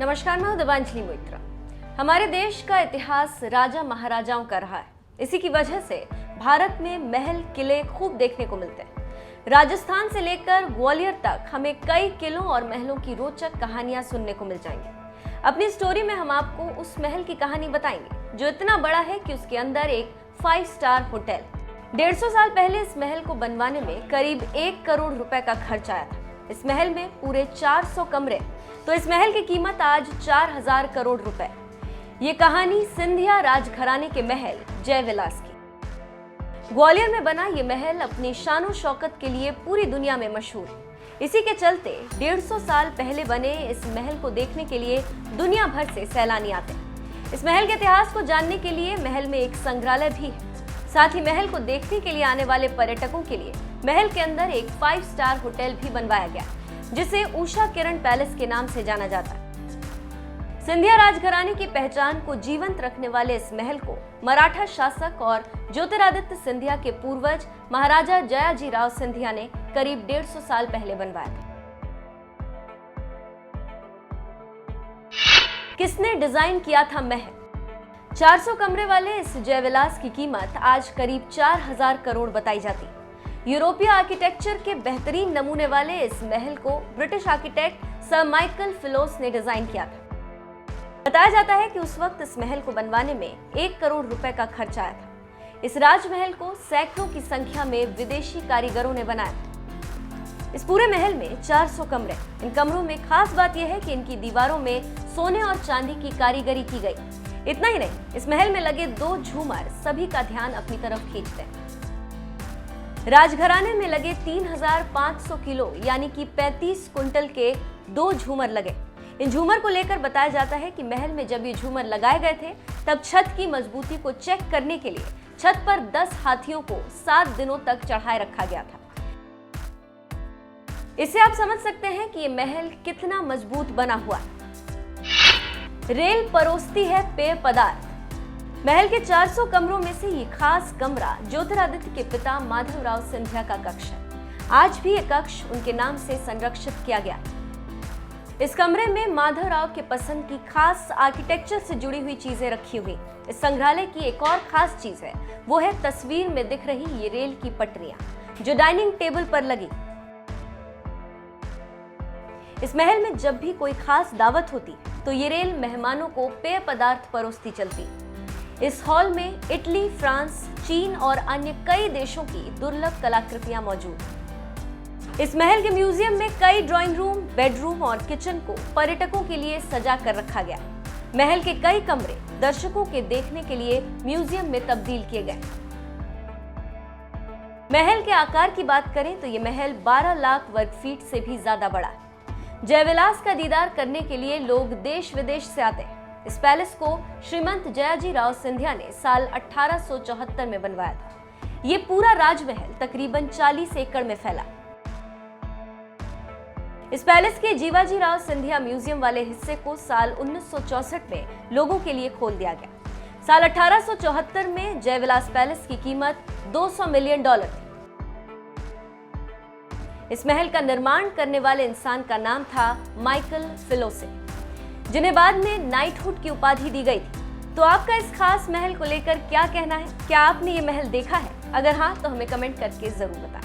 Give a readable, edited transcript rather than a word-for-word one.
नमस्कार, मैं हूं दिवांजलि मोइत्रा। हमारे देश का इतिहास राजा महाराजाओं का रहा है। इसी की वजह से भारत में महल किले खूब देखने को मिलते हैं। राजस्थान से लेकर ग्वालियर तक हमें कई किलों और महलों की रोचक कहानियां सुनने को मिल जाएंगी। अपनी स्टोरी में हम आपको उस महल की कहानी बताएंगे जो इतना बड़ा है कि उसके अंदर एक 5 स्टार होटल। 150 साल पहले इस महल को बनवाने में करीब 1 करोड़ रुपए का खर्च आया था। इस महल में पूरे 400 कमरे, तो इस महल की कीमत आज 4000 करोड़ रुपए। ये कहानी सिंधिया राजघराने के महल जयविलास की। ग्वालियर में बना ये महल अपनी शानो शौकत के लिए पूरी दुनिया में मशहूर है। इसी के चलते 150 साल पहले बने इस महल को देखने के लिए दुनिया भर से सैलानी आते हैं। इस महल के इतिहास को जानने के लिए महल में एक संग्रहालय भी है। साथ ही महल को देखने के लिए आने वाले पर्यटकों के लिए महल के अंदर एक 5 स्टार होटल भी बनवाया गया, जिसे उषा किरण पैलेस के नाम से जाना जाता है। सिंधिया राजघराने की पहचान को जीवंत रखने वाले इस महल को मराठा शासक और ज्योतिरादित्य सिंधिया के पूर्वज महाराजा जयाजीराव सिंधिया ने करीब 150 साल पहले बनवाया था। किसने डिजाइन किया था महल? 400 कमरे वाले इस जयविलास की कीमत आज करीब 4000 करोड़ बताई जाती है। यूरोपीय आर्किटेक्चर के बेहतरीन नमूने वाले इस महल को ब्रिटिश आर्किटेक्ट सर माइकल फिलोस ने डिजाइन किया था। बताया जाता है कि उस वक्त इस महल को बनवाने में 1 करोड़ रुपए का खर्च आया था। इस राजमहल को सैकड़ों की संख्या में विदेशी कारीगरों ने बनाया था। इस पूरे महल में 400 कमरे। इन कमरों में खास बात यह है कि इनकी दीवारों में सोने और चांदी की कारीगरी की गई। इतना ही नहीं, इस महल में लगे 2 झूमर सभी का ध्यान अपनी तरफ खींचते हैं। राजघराने में लगे 3500 किलो यानी कि 35 कुंटल के 2 झूमर लगे। इन झूमर को लेकर बताया जाता है कि महल में जब ये झूमर लगाए गए थे तब छत की मजबूती को चेक करने के लिए छत पर 10 हाथियों को 7 दिनों तक चढ़ाए रखा गया था। इससे आप समझ सकते हैं कि ये महल कितना मजबूत बना हुआ है। रेल परोसती है पेय पदार्थ। महल के 400 कमरों में से ये खास कमरा ज्योतिरादित्य के पिता माधवराव सिंधिया का कक्ष है। आज भी ये कक्ष उनके नाम से संरक्षित किया गया। इस कमरे में माधवराव के पसंद की खास आर्किटेक्चर से जुड़ी हुई चीजें रखी हुई। इस संग्रहालय की एक और खास चीज है, वो है तस्वीर में दिख रही ये रेल की पटरियां जो डाइनिंग टेबल पर लगी। इस महल में जब भी कोई खास दावत होती तो ये रेल मेहमानों को पेय पदार्थ परोसती चलती। इस हॉल में इटली, फ्रांस, चीन और अन्य कई देशों की दुर्लभ कलाकृतियां मौजूद हैं। इस महल के म्यूजियम में कई ड्राइंग रूम, बेडरूम और किचन को पर्यटकों के लिए सजा कर रखा गया। महल के कई कमरे दर्शकों के देखने के लिए म्यूजियम में तब्दील किए गए। महल के आकार की बात करें तो ये महल 12 लाख वर्ग फीट से भी ज्यादा बड़ा है। जयविलास का दीदार करने के लिए लोग देश विदेश से आते हैं। इस पैलेस को श्रीमंत जयाजीराव सिंधिया ने साल 1874 में बनवाया था। ये पूरा राजमहल तकरीबन 40 एकड़ में फैला। इस पैलेस के जीवाजीराव सिंधिया म्यूजियम वाले हिस्से को साल 1964 में लोगों के लिए खोल दिया गया। साल 1874 में जयविलास पैलेस की कीमत $200 मिलियन थी। इस महल का निर्माण करने वाले इंसान का नाम था माइकल फिलोसे, जिन्हें बाद में नाइटहुड की उपाधि दी गई थी। तो आपका इस खास महल को लेकर क्या कहना है? क्या आपने ये महल देखा है? अगर हाँ, तो हमें कमेंट करके जरूर बताएं।